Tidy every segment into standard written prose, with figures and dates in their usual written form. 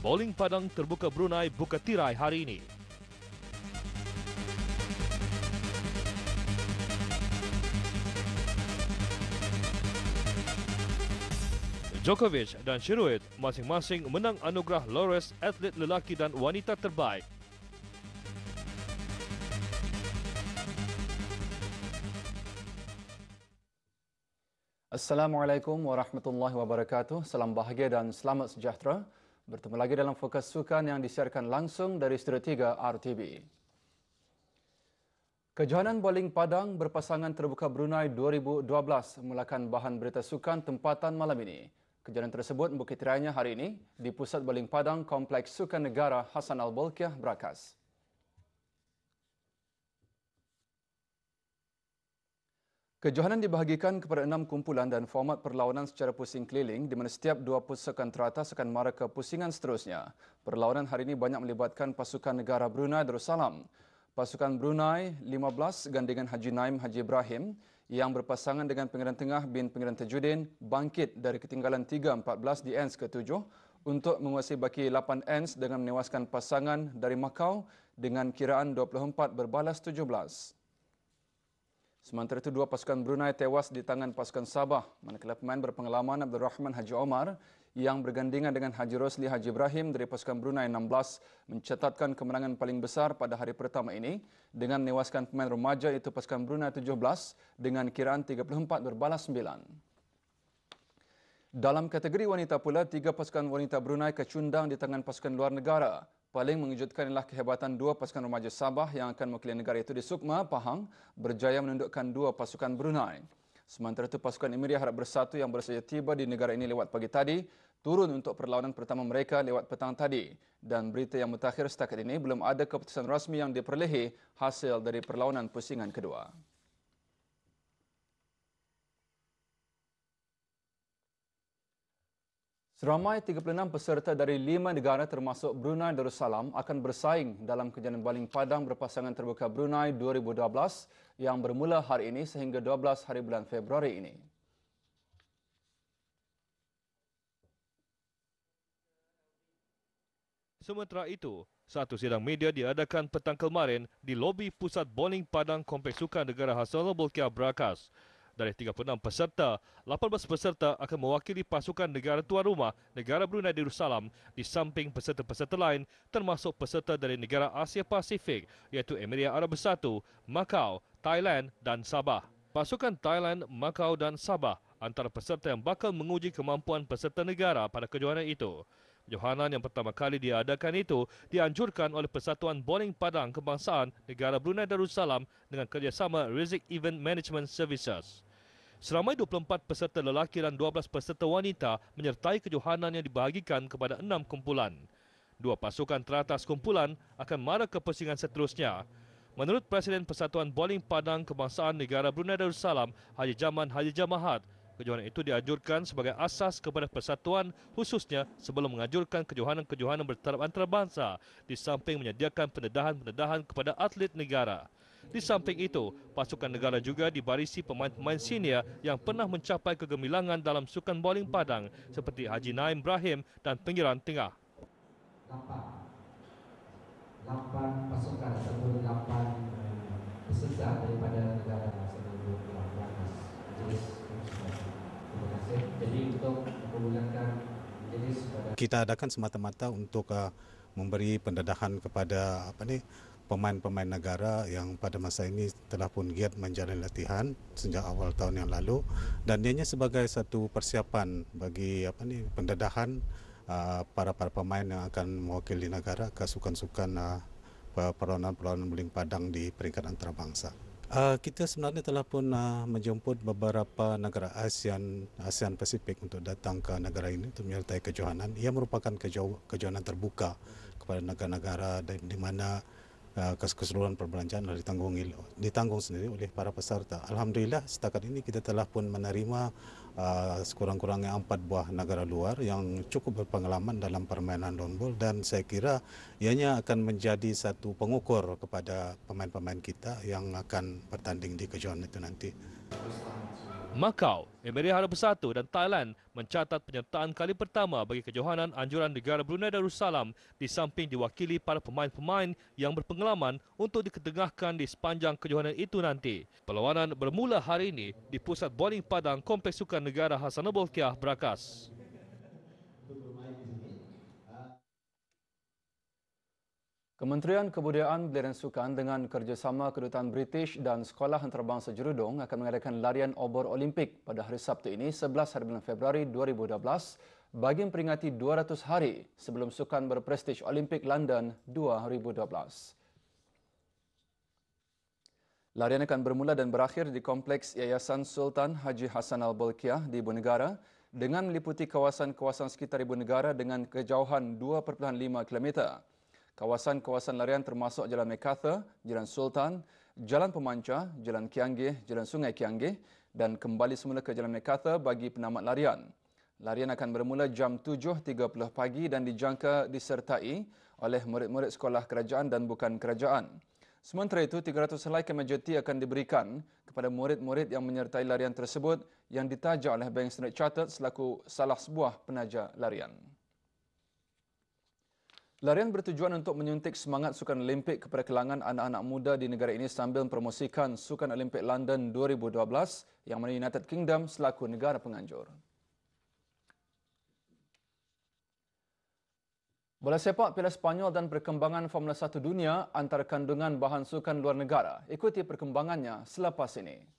Bowling Padang Terbuka Brunei buka tirai hari ini. Djokovic dan Sherwood masing-masing menang anugerah Laureus atlet lelaki dan wanita terbaik. Assalamualaikum warahmatullahi wabarakatuh. Salam bahagia dan selamat sejahtera. Bertemu lagi dalam Fokus Sukan yang disiarkan langsung dari Studio 3 RTB. Kejohanan Bowling Padang Berpasangan Terbuka Brunei 2012 memulakan bahan berita sukan tempatan malam ini. Kejohanan tersebut membuka tirainya hari ini di Pusat Bowling Padang Kompleks Sukan Negara Hassan Al-Bolkiah, Berakas. Kejohanan dibahagikan kepada 6 kumpulan dan format perlawanan secara pusing keliling di mana setiap 2 pasukan teratas akan mara ke pusingan seterusnya. Perlawanan hari ini banyak melibatkan pasukan negara Brunei Darussalam. Pasukan Brunei 15 gandingan Haji Naim Haji Ibrahim yang berpasangan dengan Pengiran Tengah bin Pengiran Tajuddin bangkit dari ketinggalan 3-14 di ends ke-7 untuk menguasai baki 8 ends dengan menewaskan pasangan dari Macau dengan kiraan 24 berbalas 17. Sementara itu, 2 pasukan Brunei tewas di tangan pasukan Sabah, manakala pemain berpengalaman Abdul Rahman Haji Omar yang bergandingan dengan Haji Rosli Haji Ibrahim dari pasukan Brunei 16 mencatatkan kemenangan paling besar pada hari pertama ini dengan menewaskan pemain remaja iaitu pasukan Brunei 17 dengan kiraan 34 berbalas 9. Dalam kategori wanita pula, 3 pasukan wanita Brunei kecundang di tangan pasukan luar negara. Paling mengejutkan ialah kehebatan 2 pasukan remaja Sabah yang akan mewakili negara itu di Sukma, Pahang, berjaya menundukkan 2 pasukan Brunei. Sementara itu, pasukan Emiria Harap Bersatu yang baru saja tiba di negara ini lewat pagi tadi, turun untuk perlawanan pertama mereka lewat petang tadi. Dan berita yang mutakhir setakat ini, belum ada keputusan rasmi yang diperolehi hasil dari perlawanan pusingan kedua. Seramai 36 peserta dari 5 negara termasuk Brunei Darussalam akan bersaing dalam kejohanan Bowling Padang Berpasangan Terbuka Brunei 2012 yang bermula hari ini sehingga 12 hari bulan Februari ini. Sementara itu, satu sidang media diadakan petang kemarin di lobi Pusat Bowling Padang Kompleks Sukan Negara Hassan Al-Bolkiah, Berakas. Dari 36 peserta, 18 peserta akan mewakili pasukan negara tuan rumah, negara Brunei Darussalam di samping peserta-peserta lain termasuk peserta dari negara Asia Pasifik iaitu Emiria Arab Bersatu, Macau, Thailand dan Sabah. Pasukan Thailand, Macau dan Sabah antara peserta yang bakal menguji kemampuan peserta negara pada kejohanan itu. Kejohanan yang pertama kali diadakan itu dianjurkan oleh Persatuan Bowling Padang Kebangsaan Negara Brunei Darussalam dengan kerjasama Rizik Event Management Services. Seramai 24 peserta lelaki dan 12 peserta wanita menyertai kejohanan yang dibahagikan kepada 6 kumpulan. 2 pasukan teratas kumpulan akan mara ke pusingan seterusnya. Menurut Presiden Persatuan Bowling Padang Kebangsaan Negara Brunei Darussalam, Haji Jaman Haji Jamahat, kejohanan itu dianjurkan sebagai asas kepada persatuan khususnya sebelum menganjurkan kejohanan-kejohanan bertaraf antarabangsa di samping menyediakan pendedahan-pendedahan kepada atlet negara. Di samping itu, pasukan negara juga dibarisi pemain-pemain senior yang pernah mencapai kegemilangan dalam sukan bowling Padang seperti Haji Naim Ibrahim dan Pengiran Tengah. 8 pasukan ataupun 8 peserta daripada negara seluruh Berakas. Terima kasih. Jadi untuk memulakan jenis kita adakan semata-mata untuk memberi pendedahan kepada pemain-pemain negara yang pada masa ini telah pun giat menjalani latihan sejak awal tahun yang lalu dan ianya sebagai satu persiapan bagi pendedahan para pemain yang akan mewakili negara ke sukan-sukan perlawanan bowling Padang di peringkat antarabangsa. Kita sebenarnya telah pun menjemput beberapa negara ASEAN Pasifik untuk datang ke negara ini untuk menyertai kejohanan. Ia merupakan kejohanan terbuka kepada negara-negara di mana keseluruhan perbelanjaan ditanggung sendiri oleh para peserta. Alhamdulillah setakat ini kita telah pun menerima sekurang-kurangnya 4 buah negara luar yang cukup berpengalaman dalam permainan lawn ball dan saya kira ianya akan menjadi satu pengukur kepada pemain-pemain kita yang akan bertanding di kejohanan itu nanti. Macau, Emirat Arab Bersatu dan Thailand mencatat penyertaan kali pertama bagi kejohanan anjuran negara Brunei Darussalam di samping diwakili para pemain-pemain yang berpengalaman untuk diketengahkan di sepanjang kejohanan itu nanti. Perlawanan bermula hari ini di Pusat Bowling Padang Kompleks Sukan Negara Hassanul Bolkiah, Brakas. Kementerian Kebudayaan Belia dan Sukan dengan kerjasama Kedutaan British dan Sekolah Antarabangsa Jerudong akan mengadakan larian obor Olimpik pada hari Sabtu ini 11 hari bulan Februari 2012 bagi memperingati 200 hari sebelum Sukan berprestij Olimpik London 2012. Larian akan bermula dan berakhir di Kompleks Yayasan Sultan Haji Hassan Al-Bolkiah di Ibu Negara dengan meliputi kawasan-kawasan sekitar Ibu Negara dengan kejauhan 2.5 km. Kawasan-kawasan larian termasuk Jalan MacArthur, Jalan Sultan, Jalan Pemancar, Jalan Kianggih, Jalan Sungai Kianggih dan kembali semula ke Jalan MacArthur bagi penamat larian. Larian akan bermula jam 7.30 pagi dan dijangka disertai oleh murid-murid sekolah kerajaan dan bukan kerajaan. Sementara itu, 300 helai kemejeti akan diberikan kepada murid-murid yang menyertai larian tersebut yang ditaja oleh Bank Standard Chartered selaku salah sebuah penaja larian. Larian bertujuan untuk menyuntik semangat Sukan Olimpik kepada kalangan anak-anak muda di negara ini sambil mempromosikan Sukan Olimpik London 2012 yang mana United Kingdom selaku negara penganjur. Bola sepak Piala Spanyol dan perkembangan Formula 1 dunia antara kandungan bahan sukan luar negara. Ikuti perkembangannya selepas ini.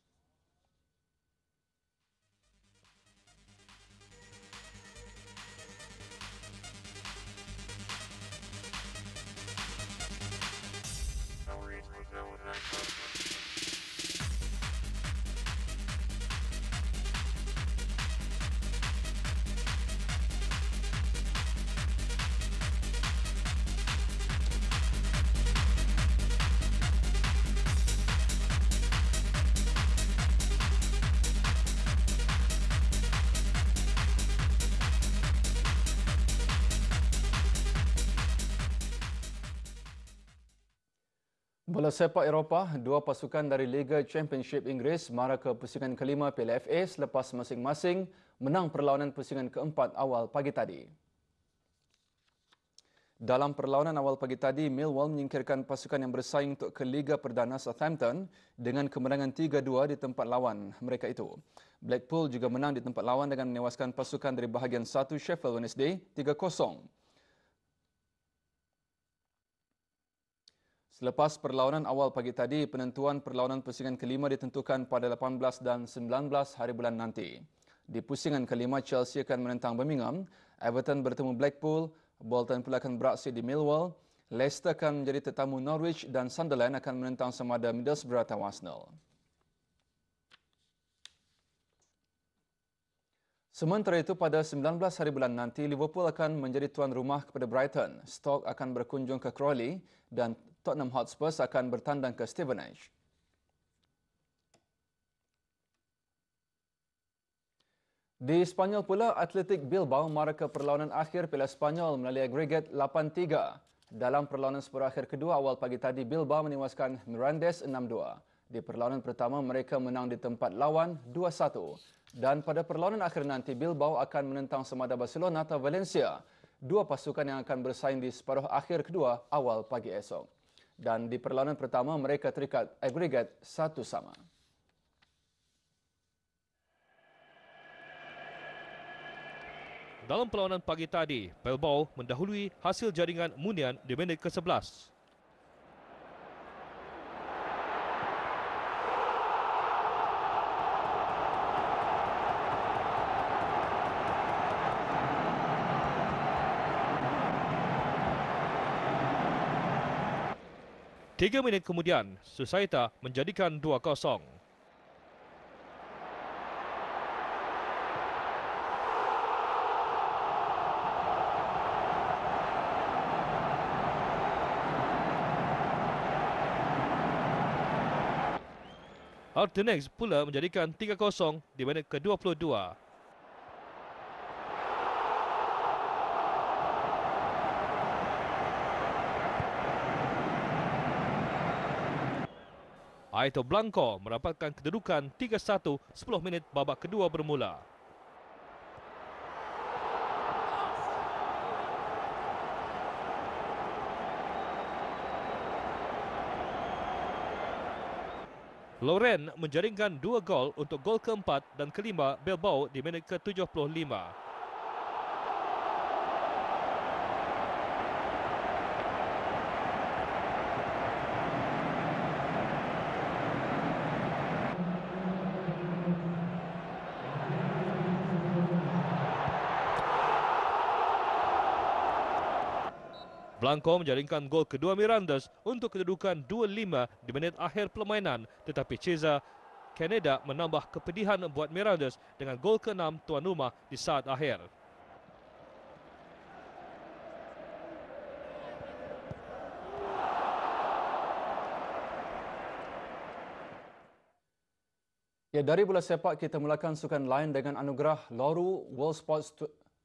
Bola sepak Eropah, dua pasukan dari Liga Championship Inggeris mara ke pusingan kelima Piala FA selepas masing-masing menang perlawanan pusingan keempat awal pagi tadi. Dalam perlawanan awal pagi tadi, Millwall menyingkirkan pasukan yang bersaing untuk ke Liga Perdana Southampton dengan kemenangan 3-2 di tempat lawan mereka itu. Blackpool juga menang di tempat lawan dengan menewaskan pasukan dari bahagian 1 Sheffield Wednesday 3-0. Selepas perlawanan awal pagi tadi, penentuan perlawanan pusingan kelima ditentukan pada 18 dan 19 hari bulan nanti. Di pusingan kelima, Chelsea akan menentang Birmingham, Everton bertemu Blackpool, Bolton pula akan beraksi di Millwall, Leicester akan menjadi tetamu Norwich dan Sunderland akan menentang sama ada Middlesbrough atau Arsenal. Sementara itu, pada 19 hari bulan nanti, Liverpool akan menjadi tuan rumah kepada Brighton, Stoke akan berkunjung ke Crawley dan Tottenham Hotspur akan bertandang ke Stevenage. Di Spanyol pula, Athletic Bilbao mara ke perlawanan akhir Piala Spanyol melalui agregat 8-3. Dalam perlawanan separuh akhir kedua awal pagi tadi, Bilbao menewaskan Mirandes 6-2. Di perlawanan pertama, mereka menang di tempat lawan 2-1. Dan pada perlawanan akhir nanti, Bilbao akan menentang sama ada Barcelona atau Valencia, dua pasukan yang akan bersaing di separuh akhir kedua awal pagi esok. Dan di perlawanan pertama, mereka terikat agregat 1-1. Dalam perlawanan pagi tadi, Bilbao mendahului hasil jaringan Munian di minit ke-11. Tiga minit kemudian, Susaita menjadikan 2-0. Artenex pula menjadikan 3-0 di minit ke-22. Aito Blanco mendapatkan kedudukan 3-1 10 minit babak kedua bermula. Loren menjaringkan 2 gol untuk gol keempat dan kelima Bilbao di minit ke-75. Blanco menjaringkan gol kedua Mirandas untuk kedudukan 2-5 di menit akhir permainan, tetapi Cesar Caneda menambah kepedihan buat Mirandas dengan gol ke-6 tuan rumah di saat akhir. Ya, dari bola sepak kita mulakan sukan lain dengan anugerah Loru World Sports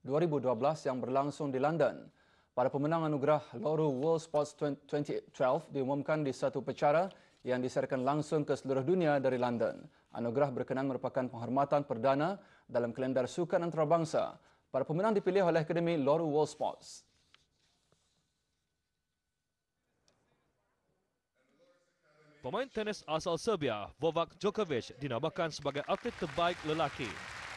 2012 yang berlangsung di London. Para pemenang anugerah Loru World Sports 2012 diumumkan di satu upacara yang disiarkan langsung ke seluruh dunia dari London. Anugerah berkenan merupakan penghormatan perdana dalam kalendar sukan antarabangsa. Para pemenang dipilih oleh Akademi Loru World Sports. Pemain tenis asal Serbia, Novak Djokovic, dinamakan sebagai atlet terbaik lelaki.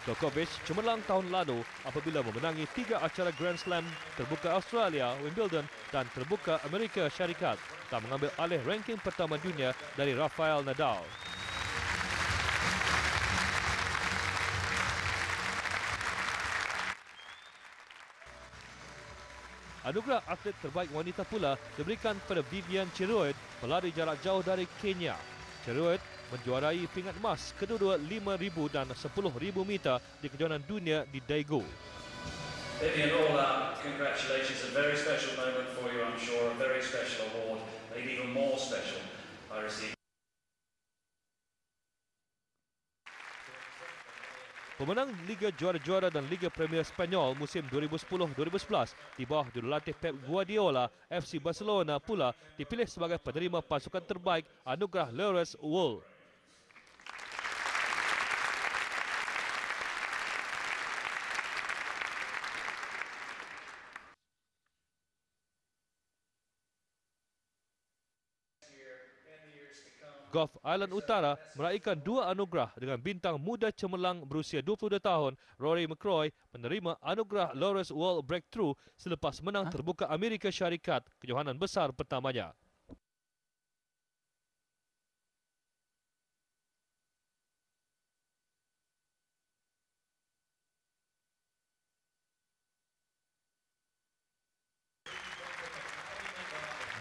Djokovic cemerlang tahun lalu apabila memenangi 3 acara Grand Slam, terbuka Australia, Wimbledon dan terbuka Amerika Syarikat dan mengambil alih ranking pertama dunia dari Rafael Nadal. Anugerah atlet terbaik wanita pula diberikan kepada Vivian Cheruiyot, pelari jarak jauh dari Kenya. Cheruiyot menjuarai pingat emas kedua-dua 5,000 dan 10,000 meter di kejohanan dunia di Daegu. Vivian, all congratulations. A very special moment for you, I'm sure. A very special award, made even more special. I received. Pemenang Liga Juara-Juara dan Liga Premier Spanyol musim 2010-2011 di bawah jurulatih Pep Guardiola, FC Barcelona pula dipilih sebagai penerima pasukan terbaik anugerah Laureus World. Golf Island Utara meraihkan 2 anugerah dengan bintang muda cemerlang berusia 22 tahun Rory McIlroy menerima anugerah Laureus World Breakthrough selepas menang terbuka Amerika Syarikat, kejohanan besar pertamanya.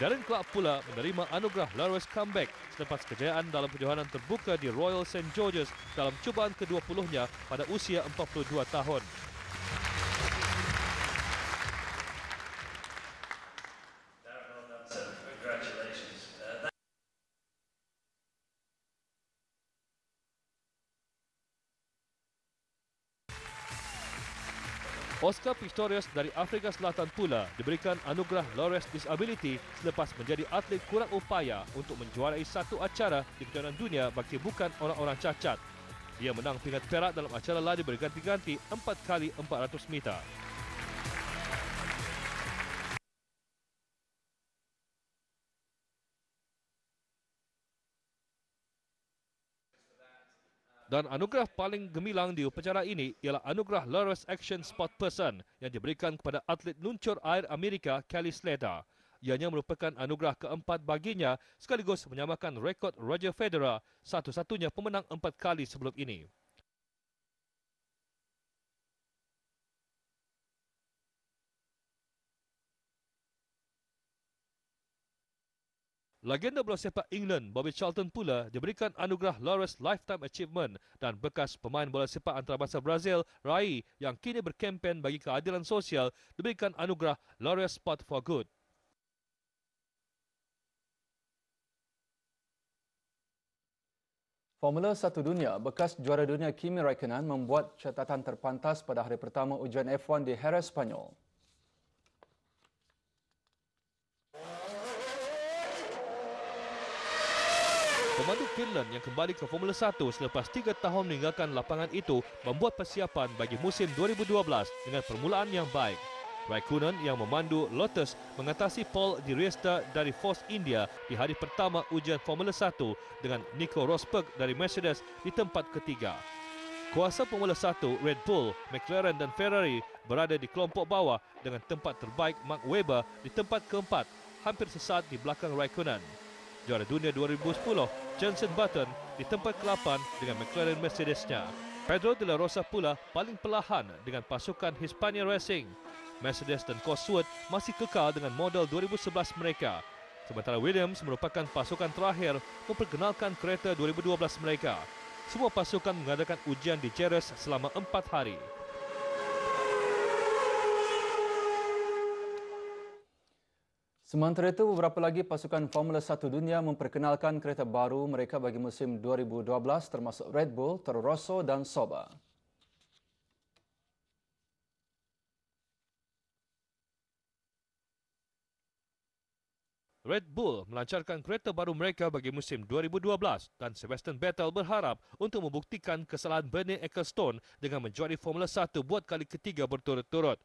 Darren Clark pula menerima anugerah Laureus Comeback selepas kejayaan dalam kejohanan terbuka di Royal St. George's dalam cubaan ke-20-nya pada usia 42 tahun. Oscar Pistorius dari Afrika Selatan pula diberikan anugerah Laureus Disability selepas menjadi atlet kurang upaya untuk menjuarai satu acara di kejohanan dunia bagi bukan orang-orang cacat. Dia menang pingat perak dalam acara lari berganti-ganti 4 kali 400 meter. Dan anugerah paling gemilang di upacara ini ialah anugerah Laureus Action Sport Person yang diberikan kepada atlet luncur air Amerika Kelly Slater. Ianya merupakan anugerah keempat baginya sekaligus menyamakan rekod Roger Federer, satu-satunya pemenang 4 kali sebelum ini. Legenda bola sepak England Bobby Charlton pula diberikan anugerah Laureus Lifetime Achievement dan bekas pemain bola sepak antarabangsa Brazil Rai yang kini berkempen bagi keadilan sosial diberikan anugerah Laureus Sport for Good. Formula 1 Dunia, bekas juara dunia Kimi Raikkonen membuat catatan terpantas pada hari pertama ujian F1 di Jerez, Spanyol. Pemandu Finland yang kembali ke Formula 1 selepas 3 tahun meninggalkan lapangan itu membuat persiapan bagi musim 2012 dengan permulaan yang baik. Raikkonen yang memandu Lotus mengatasi Paul di Riesta dari Force India di hari pertama ujian Formula 1 dengan Nico Rosberg dari Mercedes di tempat ketiga. Kuasa Formula 1 Red Bull, McLaren dan Ferrari berada di kelompok bawah dengan tempat terbaik Mark Webber di tempat keempat, hampir sesaat di belakang Raikkonen. Juara dunia 2010, Jenson Button di tempat ke-8 dengan McLaren Mercedesnya. Pedro de la Rosa pula paling perlahan dengan pasukan Hispania Racing. Mercedes dan Cosworth masih kekal dengan model 2011 mereka. Sementara Williams merupakan pasukan terakhir memperkenalkan kereta 2012 mereka. Semua pasukan mengadakan ujian di Jerez selama 4 hari. Sementara itu, beberapa lagi pasukan Formula 1 dunia memperkenalkan kereta baru mereka bagi musim 2012 termasuk Red Bull, Toro Rosso dan Sauber. Red Bull melancarkan kereta baru mereka bagi musim 2012 dan Sebastian Vettel berharap untuk membuktikan kesalahan Bernie Ecclestone dengan menjuari Formula 1 buat kali ketiga berturut-turut.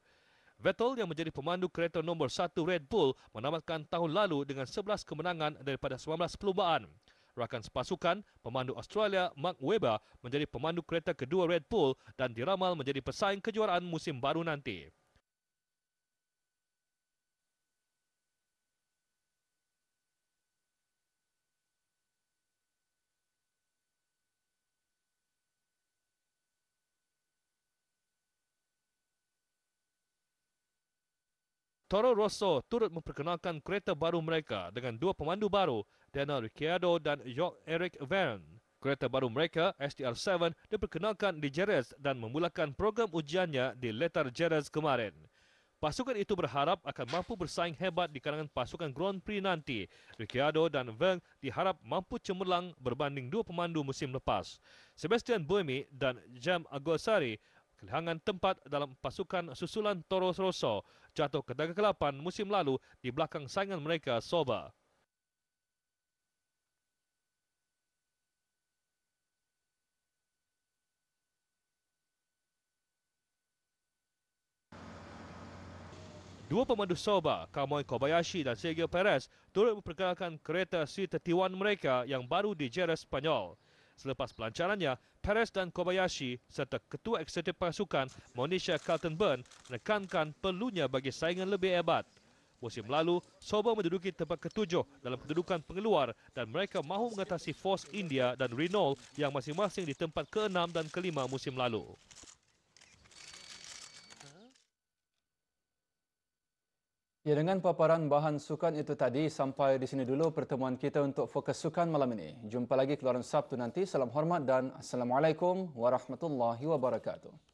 Vettel yang menjadi pemandu kereta nombor 1 Red Bull menamatkan tahun lalu dengan 11 kemenangan daripada 19 perlumbaan. Rakan sepasukan, pemandu Australia Mark Webber menjadi pemandu kereta kedua Red Bull dan diramal menjadi pesaing kejuaraan musim baru nanti. Toro Rosso turut memperkenalkan kereta baru mereka dengan 2 pemandu baru, Daniel Ricciardo dan Jean-Eric Vergne. Kereta baru mereka, STR7, diperkenalkan di Jerez dan memulakan program ujiannya di Letar Jerez kemarin. Pasukan itu berharap akan mampu bersaing hebat di kalangan pasukan Grand Prix nanti. Ricciardo dan Vergne diharap mampu cemerlang berbanding 2 pemandu musim lepas. Sebastian Buemi dan Jem Agosari kehilangan tempat dalam pasukan susulan Toro Rosso, jatuh ke ke-8 musim lalu di belakang saingan mereka Sauber. Dua pemandu Sauber, Kamui Kobayashi dan Sergio Perez, turut memperkenalkan kereta C31 mereka yang baru di Jerez, Spanyol. Selepas pelancarannya, Perez dan Kobayashi serta Ketua Eksekutif Pasukan Monisha Kaltenborn menekankan perlunya bagi saingan lebih hebat. Musim lalu, Sauber menduduki tempat ke-7 dalam kedudukan pengeluar dan mereka mahu mengatasi Force India dan Renault yang masing-masing di tempat ke-6 dan ke-5 musim lalu. Ya, dengan paparan bahan sukan itu tadi, sampai di sini dulu pertemuan kita untuk Fokus Sukan malam ini. Jumpa lagi keluaran Sabtu nanti. Salam hormat dan Assalamualaikum warahmatullahi wabarakatuh.